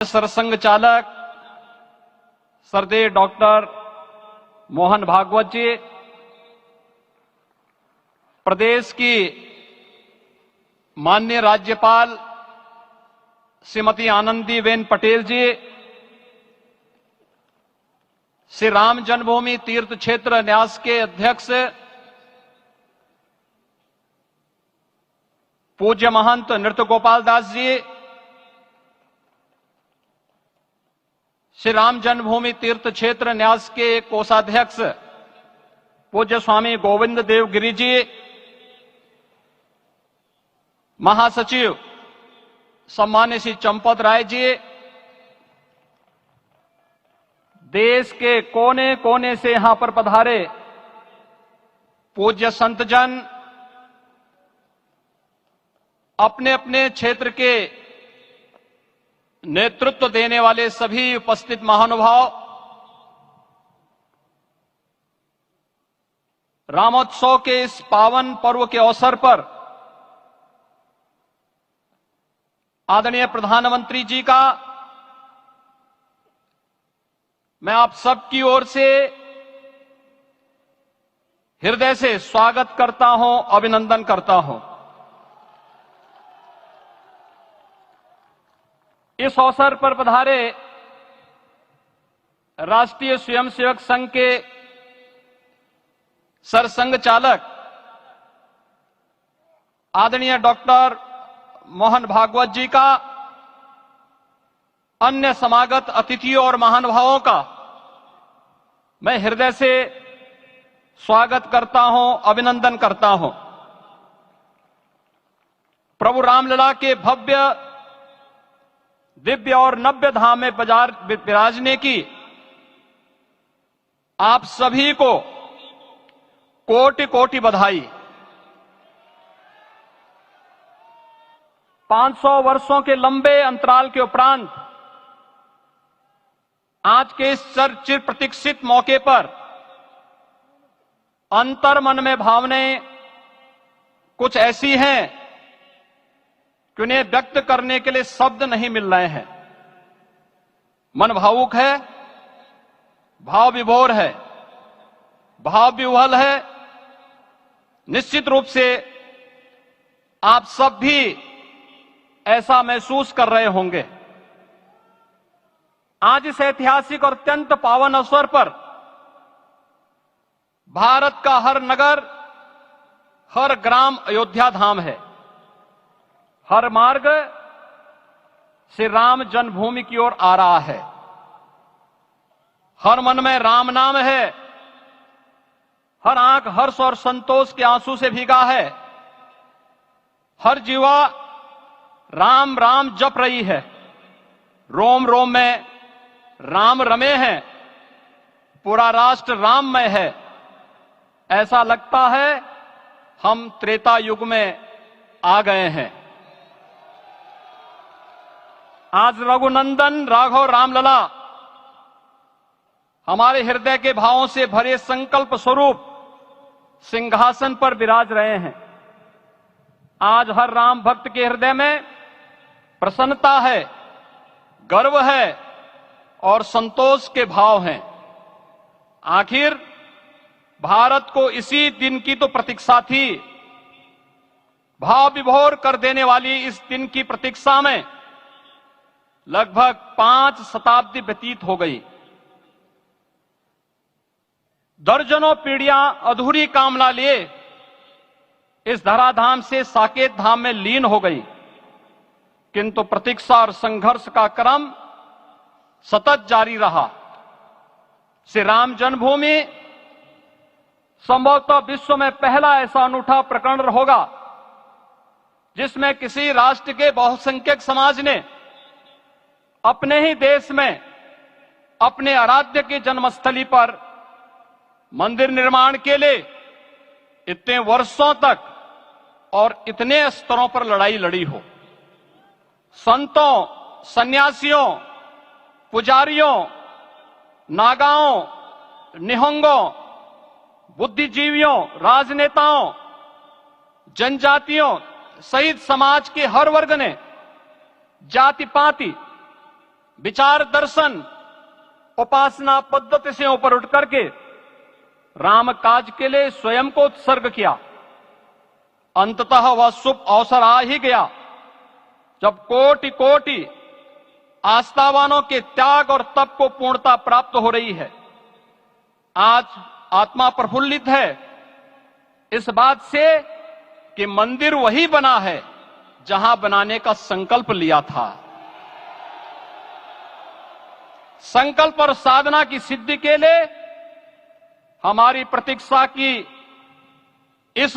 सरसंघ चालक श्रद्धेय डॉक्टर मोहन भागवत जी, प्रदेश की माननीय राज्यपाल श्रीमती आनंदीबेन पटेल जी, श्री राम जन्मभूमि तीर्थ क्षेत्र न्यास के अध्यक्ष पूज्य महंत नृत्य गोपाल दास जी, श्री राम जन्मभूमि तीर्थ क्षेत्र न्यास के कोषाध्यक्ष पूज्य स्वामी गोविंद देव गिरि जी, महासचिव सम्मान्य श्री चंपत राय जी, देश के कोने कोने से यहां पर पधारे पूज्य संतजन, अपने अपने क्षेत्र के नेतृत्व देने वाले सभी उपस्थित महानुभाव, रामोत्सव के इस पावन पर्व के अवसर पर आदरणीय प्रधानमंत्री जी का मैं आप सबकी ओर से हृदय से स्वागत करता हूं, अभिनंदन करता हूं। इस अवसर पर पधारे राष्ट्रीय स्वयंसेवक संघ के सरसंघ चालक आदरणीय डॉक्टर मोहन भागवत जी का, अन्य समागत अतिथियों और महानुभावों का मैं हृदय से स्वागत करता हूं, अभिनंदन करता हूं। प्रभु रामलला के भव्य दिव्य और नव्य धाम में विराजने की आप सभी को कोटि कोटि बधाई। 500 वर्षों के लंबे अंतराल के उपरांत आज के इस चिर प्रतीक्षित मौके पर अंतर मन में भावनाएं कुछ ऐसी हैं कि उन्हें व्यक्त करने के लिए शब्द नहीं मिल रहे हैं। मन भावुक है, भाव विभोर है, भाव विह्वल है। निश्चित रूप से आप सब भी ऐसा महसूस कर रहे होंगे। आज इस ऐतिहासिक और अत्यंत पावन अवसर पर भारत का हर नगर, हर ग्राम अयोध्या धाम है। हर मार्ग श्री राम जन्मभूमि की ओर आ रहा है। हर मन में राम नाम है, हर आंख हर्ष और संतोष के आंसू से भीगा है। हर जीवा राम राम जप रही है, रोम रोम में राम रमे हैं, पूरा राष्ट्र राममय है। ऐसा लगता है हम त्रेता युग में आ गए हैं। आज रघुनंदन राघव रामलला हमारे हृदय के भावों से भरे संकल्प स्वरूप सिंहासन पर विराज रहे हैं। आज हर राम भक्त के हृदय में प्रसन्नता है, गर्व है और संतोष के भाव हैं। आखिर भारत को इसी दिन की तो प्रतीक्षा थी। भाव विभोर कर देने वाली इस दिन की प्रतीक्षा में लगभग 5 शताब्दी व्यतीत हो गई। दर्जनों पीढ़ियां अधूरी कामना लिए इस धराधाम से साकेत धाम में लीन हो गई, किंतु प्रतीक्षा और संघर्ष का क्रम सतत जारी रहा। श्री राम जन्मभूमि संभवतः विश्व में पहला ऐसा अनूठा प्रकरण होगा जिसमें किसी राष्ट्र के बहुसंख्यक समाज ने अपने ही देश में अपने आराध्य की जन्मस्थली पर मंदिर निर्माण के लिए इतने वर्षों तक और इतने स्तरों पर लड़ाई लड़ी हो। संतों, सन्यासियों, पुजारियों, नागाओं, निहंगों, बुद्धिजीवियों, राजनेताओं, जनजातियों सहित समाज के हर वर्ग ने जाति पाति, विचार दर्शन उपासना पद्धति से ऊपर उठ करके राम काज के लिए स्वयं को उत्सर्ग किया। अंततः वह शुभ अवसर आ ही गया जब कोटि कोटि आस्थावानों के त्याग और तप को पूर्णता प्राप्त हो रही है। आज आत्मा प्रफुल्लित है इस बात से कि मंदिर वही बना है जहां बनाने का संकल्प लिया था। संकल्प और साधना की सिद्धि के लिए हमारी प्रतीक्षा की इस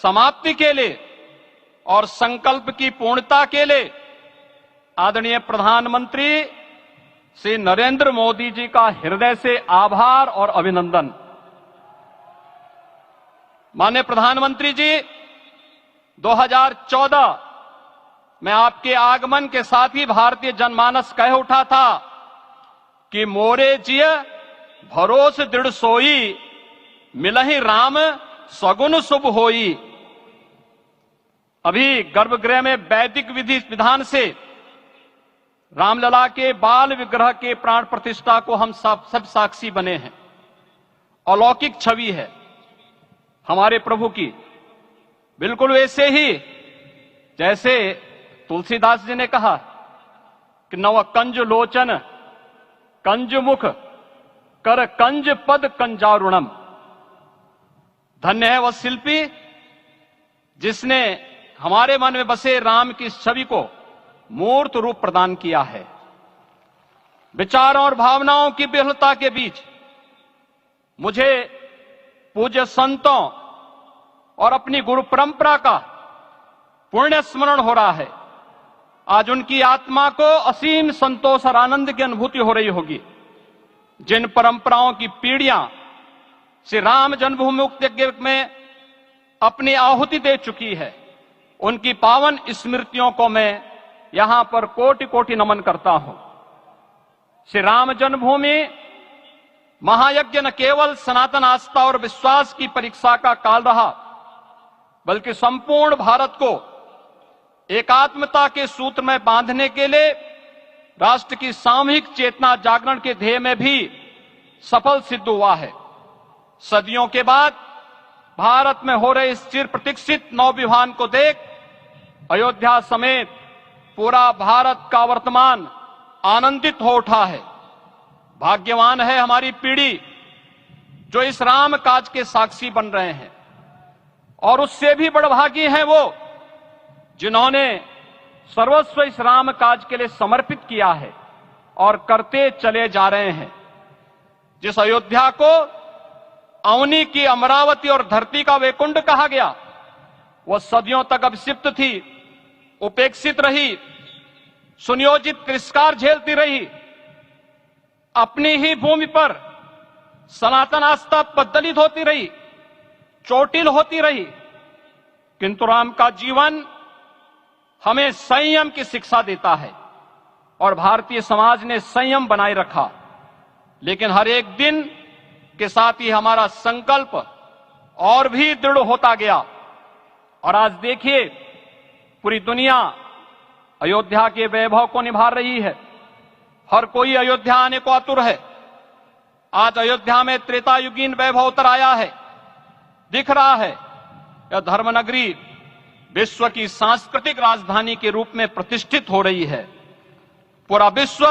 समाप्ति के लिए और संकल्प की पूर्णता के लिए आदरणीय प्रधानमंत्री श्री नरेंद्र मोदी जी का हृदय से आभार और अभिनंदन। माननीय प्रधानमंत्री जी, 2014 में आपके आगमन के साथ ही भारतीय जनमानस कह उठा था कि मोरे जिय भरोस दृढ़ सोई, मिलहि राम सगुन शुभ होई। अभी गर्भगृह में वैदिक विधि विधान से रामलला के बाल विग्रह के प्राण प्रतिष्ठा को हम सब साक्षी बने हैं। अलौकिक छवि है हमारे प्रभु की, बिल्कुल वैसे ही जैसे तुलसीदास जी ने कहा कि नव कंज लोचन कंज मुख कर कंज पद कंजारुणम। धन्य है वह शिल्पी जिसने हमारे मन में बसे राम की छवि को मूर्त रूप प्रदान किया है। विचारों और भावनाओं की विहलता के बीच मुझे पूज्य संतों और अपनी गुरु परंपरा का पुण्य स्मरण हो रहा है। आज उनकी आत्मा को असीम संतोष और आनंद की अनुभूति हो रही होगी। जिन परंपराओं की पीढ़ियां श्री राम जन्मभूमि मुक्ति यज्ञ में अपनी आहुति दे चुकी है, उनकी पावन स्मृतियों को मैं यहां पर कोटि कोटि नमन करता हूं। श्री राम जन्मभूमि महायज्ञ न केवल सनातन आस्था और विश्वास की परीक्षा का काल रहा, बल्कि संपूर्ण भारत को एकात्मता के सूत्र में बांधने के लिए राष्ट्र की सामूहिक चेतना जागरण के ध्येय में भी सफल सिद्ध हुआ है। सदियों के बाद भारत में हो रहे इस चिर प्रतीक्षित नवविवाह को देख अयोध्या समेत पूरा भारत का वर्तमान आनंदित हो उठा है। भाग्यवान है हमारी पीढ़ी जो इस राम काज के साक्षी बन रहे हैं, और उससे भी बड़भागी हैं वो जिन्होंने सर्वस्व इस राम काज के लिए समर्पित किया है और करते चले जा रहे हैं। जिस अयोध्या को अवनी की अमरावती और धरती का वैकुंठ कहा गया, वह सदियों तक अभिषिप्त थी, उपेक्षित रही, सुनियोजित तिरस्कार झेलती रही। अपनी ही भूमि पर सनातन आस्था पद्दलित होती रही, चोटिल होती रही, किंतु राम का जीवन हमें संयम की शिक्षा देता है और भारतीय समाज ने संयम बनाए रखा। लेकिन हर एक दिन के साथ ही हमारा संकल्प और भी दृढ़ होता गया, और आज देखिए पूरी दुनिया अयोध्या के वैभव को निभा रही है। हर कोई अयोध्या आने को आतुर है। आज अयोध्या में त्रेतायुगीन वैभव उतर आया है, दिख रहा है। यह धर्मनगरी विश्व की सांस्कृतिक राजधानी के रूप में प्रतिष्ठित हो रही है। पूरा विश्व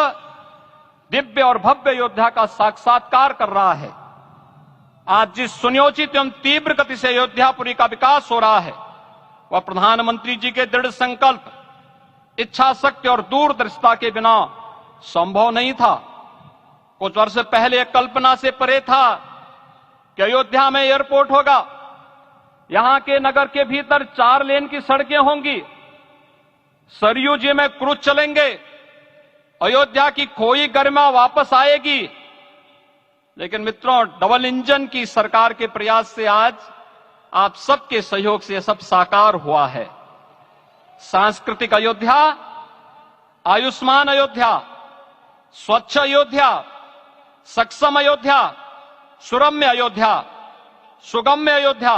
दिव्य और भव्य अयोध्या का साक्षात्कार कर रहा है। आज जिस सुनियोजित एवं तीव्र गति से अयोध्यापुरी का विकास हो रहा है, वह प्रधानमंत्री जी के दृढ़ संकल्प, इच्छा शक्ति और दूरदर्शिता के बिना संभव नहीं था। कुछ वर्ष पहले कल्पना से परे था कि अयोध्या में एयरपोर्ट होगा, यहां के नगर के भीतर 4 लेन की सड़कें होंगी, सरयू जी में क्रूज चलेंगे, अयोध्या की खोई गरिमा वापस आएगी। लेकिन मित्रों, डबल इंजन की सरकार के प्रयास से आज आप सबके सहयोग से यह सब साकार हुआ है। सांस्कृतिक अयोध्या, आयुष्मान अयोध्या, स्वच्छ अयोध्या, सक्षम अयोध्या, सुरम्य अयोध्या, सुगम्य अयोध्या,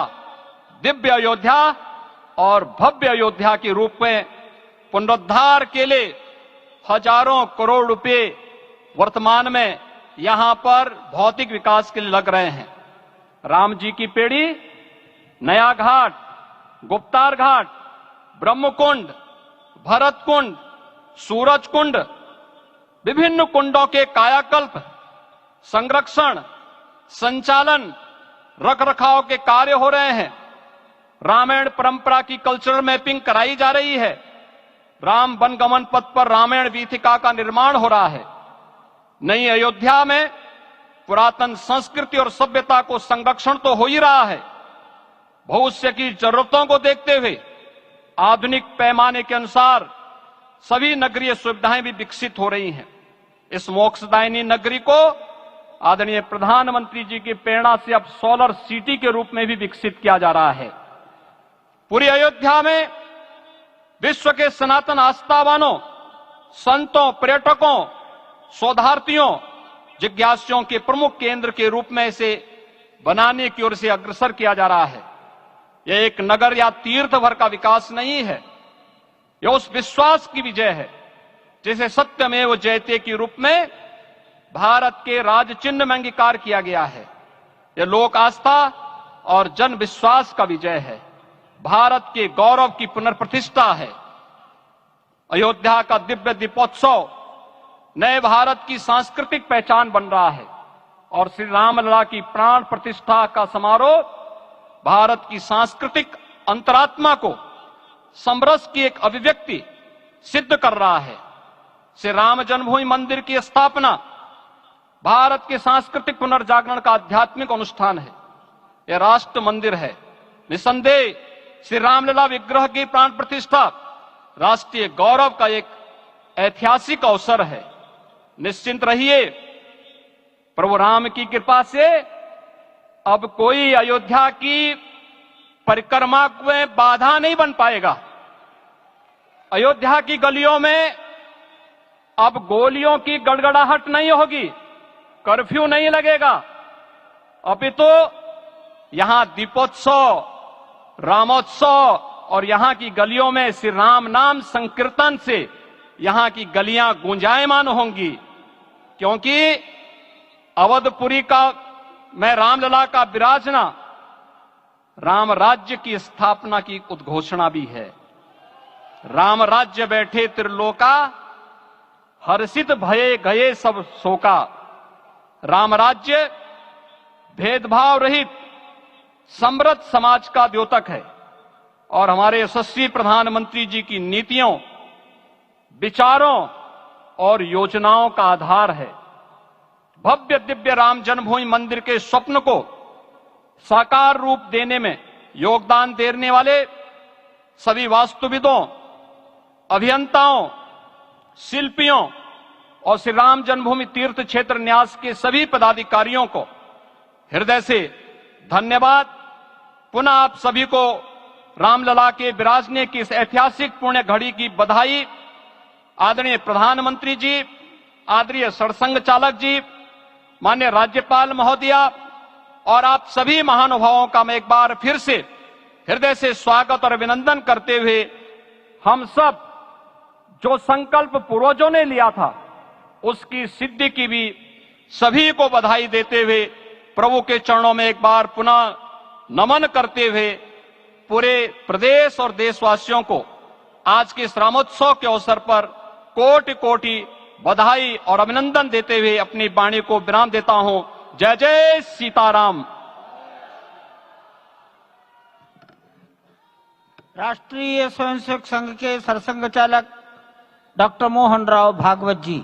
दिव्य अयोध्या और भव्य अयोध्या के रूप में पुनरुद्धार के लिए हजारों करोड़ रुपए वर्तमान में यहां पर भौतिक विकास के लिए लग रहे हैं। राम जी की पेड़ी, नया घाट, गुप्तार घाट, ब्रह्मकुंड, भरत कुंड, सूरज कुंड, विभिन्न कुंडों के कायाकल्प, संरक्षण, संचालन, रखरखाव के कार्य हो रहे हैं। रामायण परंपरा की कल्चरल मैपिंग कराई जा रही है। राम वनगमन पथ पर रामायण वीथिका का निर्माण हो रहा है। नई अयोध्या में पुरातन संस्कृति और सभ्यता को संरक्षण तो हो ही रहा है। भविष्य की जरूरतों को देखते हुए आधुनिक पैमाने के अनुसार सभी नगरीय सुविधाएं भी विकसित हो रही हैं। इस मोक्षदायिनी नगरी को आदरणीय प्रधानमंत्री जी की प्रेरणा से अब सोलर सिटी के रूप में भी विकसित किया जा रहा है। पूरी अयोध्या में विश्व के सनातन आस्थावानों, संतों, पर्यटकों, शोधार्थियों, जिज्ञासुओं के प्रमुख केंद्र के रूप में इसे बनाने की ओर से अग्रसर किया जा रहा है। यह एक नगर या तीर्थ भर का विकास नहीं है, यह उस विश्वास की विजय है जिसे सत्यमेव जयते के रूप में भारत के राज चिन्ह में अंगीकार किया गया है। यह लोक आस्था और जन विश्वास का विजय है, भारत के गौरव की पुनर्प्रतिष्ठा है। अयोध्या का दिव्य दीपोत्सव नए भारत की सांस्कृतिक पहचान बन रहा है और श्री रामलला की प्राण प्रतिष्ठा का समारोह भारत की सांस्कृतिक अंतरात्मा को समरस की एक अभिव्यक्ति सिद्ध कर रहा है। श्री राम जन्मभूमि मंदिर की स्थापना भारत के सांस्कृतिक पुनर्जागरण का आध्यात्मिक अनुष्ठान है। यह राष्ट्र मंदिर है। निसंदेह श्री रामलला विग्रह की प्राण प्रतिष्ठा राष्ट्रीय गौरव का एक ऐतिहासिक अवसर है। निश्चिंत रहिए, प्रभु राम की कृपा से अब कोई अयोध्या की परिक्रमा में बाधा नहीं बन पाएगा। अयोध्या की गलियों में अब गोलियों की गड़गड़ाहट नहीं होगी, कर्फ्यू नहीं लगेगा। अपितु यहां दीपोत्सव, रामोत्सव और यहां की गलियों में श्री राम नाम संकीर्तन से यहां की गलियां गुंजायमान होंगी, क्योंकि अवधपुरी का मैं रामलला का विराजना राम राज्य की स्थापना की उद्घोषणा भी है। राम राज्य बैठे त्रिलोका, हर्षित भये गए सब शोका। राम राज्य भेदभाव रहित समृद्ध समाज का द्योतक है और हमारे यशस्वी प्रधानमंत्री जी की नीतियों, विचारों और योजनाओं का आधार है। भव्य दिव्य राम जन्मभूमि मंदिर के स्वप्न को साकार रूप देने में योगदान देने वाले सभी वास्तुविदों, अभियंताओं, शिल्पियों और श्री राम जन्मभूमि तीर्थ क्षेत्र न्यास के सभी पदाधिकारियों को हृदय से धन्यवाद। पुनः आप सभी को रामलला के विराजने की इस ऐतिहासिक पुण्य घड़ी की बधाई। आदरणीय प्रधानमंत्री जी, आदरणीय सरसंघ चालक जी, माननीय राज्यपाल महोदया और आप सभी महानुभावों का मैं एक बार फिर से हृदय से स्वागत और अभिनंदन करते हुए हम सब जो संकल्प पूर्वजों ने लिया था उसकी सिद्धि की भी सभी को बधाई देते हुए प्रभु के चरणों में एक बार पुनः नमन करते हुए पूरे प्रदेश और देशवासियों को आज के इस रामोत्सव के अवसर पर कोटि कोटि बधाई और अभिनंदन देते हुए अपनी वाणी को विराम देता हूं। जय जय सीताराम। राष्ट्रीय स्वयंसेवक संघ के सरसंघ चालक डॉक्टर मोहन राव भागवत जी।